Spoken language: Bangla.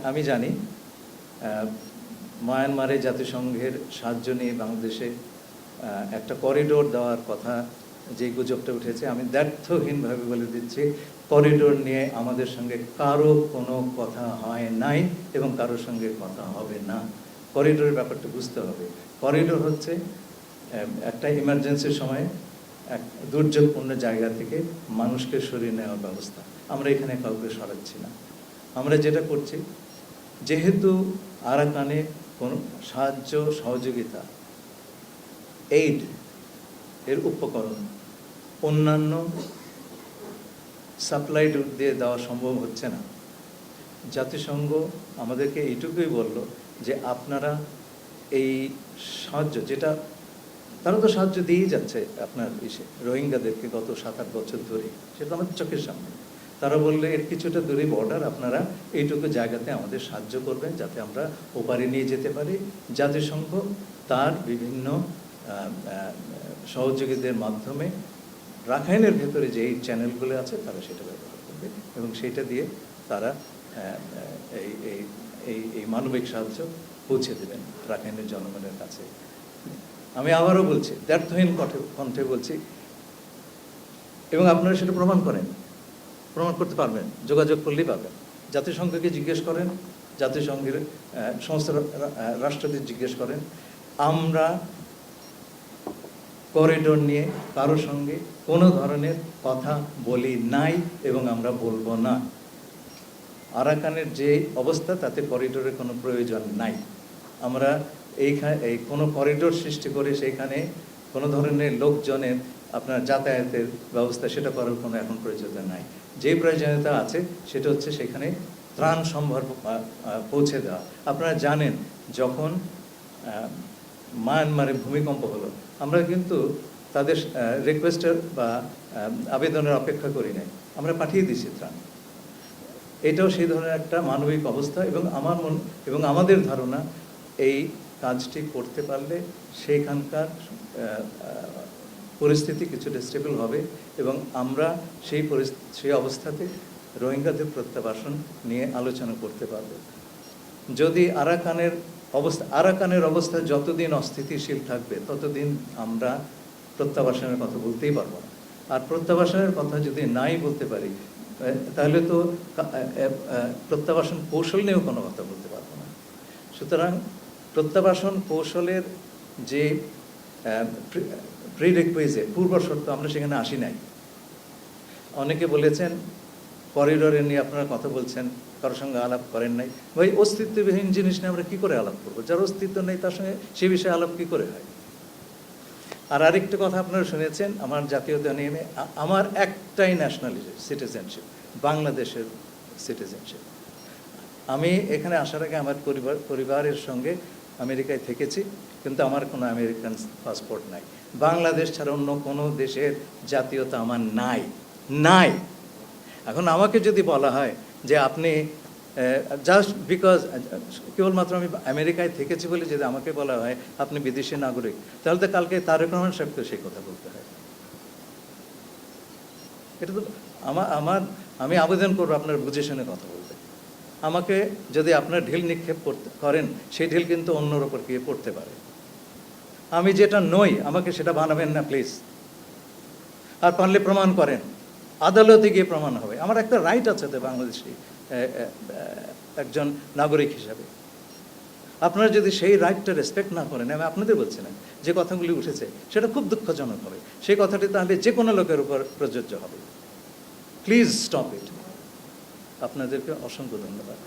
আমি জানি মায়ানমারে জাতিসংঘের সাহায্য নিয়ে বাংলাদেশে একটা করিডোর দেওয়ার কথা যে গুজবটা উঠেছে, আমি দ্ব্যর্থহীনভাবে বলে দিচ্ছি, করিডোর নিয়ে আমাদের সঙ্গে কারো কোনো কথা হয় নাই এবং কারোর সঙ্গে কথা হবে না। করিডোরের ব্যাপারটা বুঝতে হবে। করিডোর হচ্ছে একটা ইমার্জেন্সির সময় এক দুর্যোগপূর্ণ জায়গা থেকে মানুষকে সরিয়ে নেওয়ার ব্যবস্থা। আমরা এখানে কাউকে সরাচ্ছি না। আমরা যেটা করছি, যেহেতু আরাকানে কোনো সাহায্য সহযোগিতা এইড এর উপকরণ অন্যান্য সাপ্লাই রুট দিয়ে দেওয়া সম্ভব হচ্ছে না, জাতিসংঘ আমাদেরকে এইটুকুই বলল যে আপনারা এই সাহায্য, যেটা তারা তো সাহায্য দিয়েই যাচ্ছে আপনার রোহিঙ্গাদেরকে গত 7-8 বছর ধরে, সেটা আমাদের চোখের সামনে। তারা বললে এর কিছুটা দূরে বর্ডার, আপনারা এইটুকু জায়গাতে আমাদের সাহায্য করবেন যাতে আমরা ওপারে নিয়ে যেতে পারি। জাতিসংঘ তার বিভিন্ন সহযোগীদের মাধ্যমে রাখাইনের ভেতরে যে এই চ্যানেলগুলো আছে তারা সেটা ব্যবহার করবে এবং সেটা দিয়ে তারা এই মানবিক সাহায্য পৌঁছে দেবেন রাখাইনের জনগণের কাছে। আমি আবারও বলছি, দ্ব্যর্থহীন কণ্ঠে বলছি, এবং আপনারা সেটা প্রমাণ করতে পারবেন, যোগাযোগ করলেই পাবেন। জাতিসংঘকে জিজ্ঞেস করেন, জাতিসংঘের সমস্ত রাষ্ট্রদের জিজ্ঞেস করেন। আমরা করিডোর নিয়ে কারোর সঙ্গে কোনো ধরনের কথা বলি নাই এবং আমরা বলবো না। আরাকানের যে অবস্থা তাতে করিডোরের কোনো প্রয়োজন নাই। আমরা এই কোনো করিডোর সৃষ্টি করে সেইখানে কোনো ধরনের লোকজনের আপনার যাতায়াতের ব্যবস্থা সেটা করার কোনো এখন প্রয়োজনীয়তা নাই। যে প্রয়োজনীয়তা আছে সেটা হচ্ছে সেখানে ত্রাণ সম্ভার পৌঁছে দেওয়া। আপনারা জানেন যখন মায়ানমারে ভূমিকম্প হলো, আমরা কিন্তু তাদের রিকোয়েস্টের বা আবেদনের অপেক্ষা করি নাই, আমরা পাঠিয়ে দিয়েছি ত্রাণ। এটাও সেই ধরনের একটা মানবিক অবস্থা এবং আমাদের ধারণা এই কাজটি করতে পারলে সেইখানকার পরিস্থিতি কিছুটা স্টেবল হবে এবং আমরা সেই অবস্থাতে রোহিঙ্গাদের প্রত্যাবাসন নিয়ে আলোচনা করতে পারব। যদি আরাকানের অবস্থা যতদিন অস্থিতিশীল থাকবে ততদিন আমরা প্রত্যাবাসনের কথা বলতেই পারবো না। আর প্রত্যাবাসনের কথা যদি নাই বলতে পারি তাহলে তো প্রত্যাবাসন কৌশল নিয়েও কোনো কথা বলতে পারবো না। সুতরাং প্রত্যাবাসন কৌশলের যে প্রিরিকুইজিট, পূর্ব শর্ত, আমরা সেখানে আসি নাই। অনেকে বলেছেন করিডোরে নিয়ে আপনারা কথা বলছেন, কারোর সঙ্গে আলাপ করেন নাই। ভাই, অস্তিত্ববিহীন জিনিস নিয়ে আমরা কী করে আলাপ করবো? যার অস্তিত্ব নেই তার সঙ্গে সে বিষয়ে আলাপ কী করে হয়? আর আরেকটা কথা আপনারা শুনেছেন আমার জাতীয়তা নিয়ে, আমার একটাই ন্যাশনালিটি, সিটিজেনশিপ, বাংলাদেশের সিটিজেনশিপ। আমি এখানে আসার আগে আমার পরিবারের সঙ্গে আমেরিকায় থেকেছি, কিন্তু আমার কোনো আমেরিকান পাসপোর্ট নাই। বাংলাদেশ ছাড়া অন্য কোনো দেশের জাতীয়তা আমার নাই। এখন আমাকে যদি বলা হয় যে আপনি জাস্ট বিকজ কেবলমাত্র আমি আমেরিকায় থেকেছি বলে যদি আমাকে বলা হয় আপনি বিদেশি নাগরিক, তাহলে তো কালকে তারেক রহমান সাহেবকে সেই কথা বলতে হয়। এটা তো আমি আবেদন করবো আপনার বুঝে শুনে কথা বলতে। আমাকে যদি আপনার ঢিল নিক্ষেপ করেন, সেই ঢিল কিন্তু অন্যর ওপর গিয়ে পড়তে পারে। আমি যেটা নই আমাকে সেটা বানাবেন না প্লিজ। আর পারলে প্রমাণ করেন, আদালতে গিয়ে প্রমাণ হবে। আমার একটা রাইট আছে তো বাংলাদেশি একজন নাগরিক হিসাবে। আপনারা যদি সেই রাইটটা রেসপেক্ট না করেন, আমি আপনাদের বলছি না, যে কথাগুলি উঠেছে সেটা খুব দুঃখজনক হবে। সেই কথাটি তাহলে যে কোনো লোকের উপর প্রযোজ্য হবে। Please stop it. আপনাদেরকে অসংখ্য ধন্যবাদ।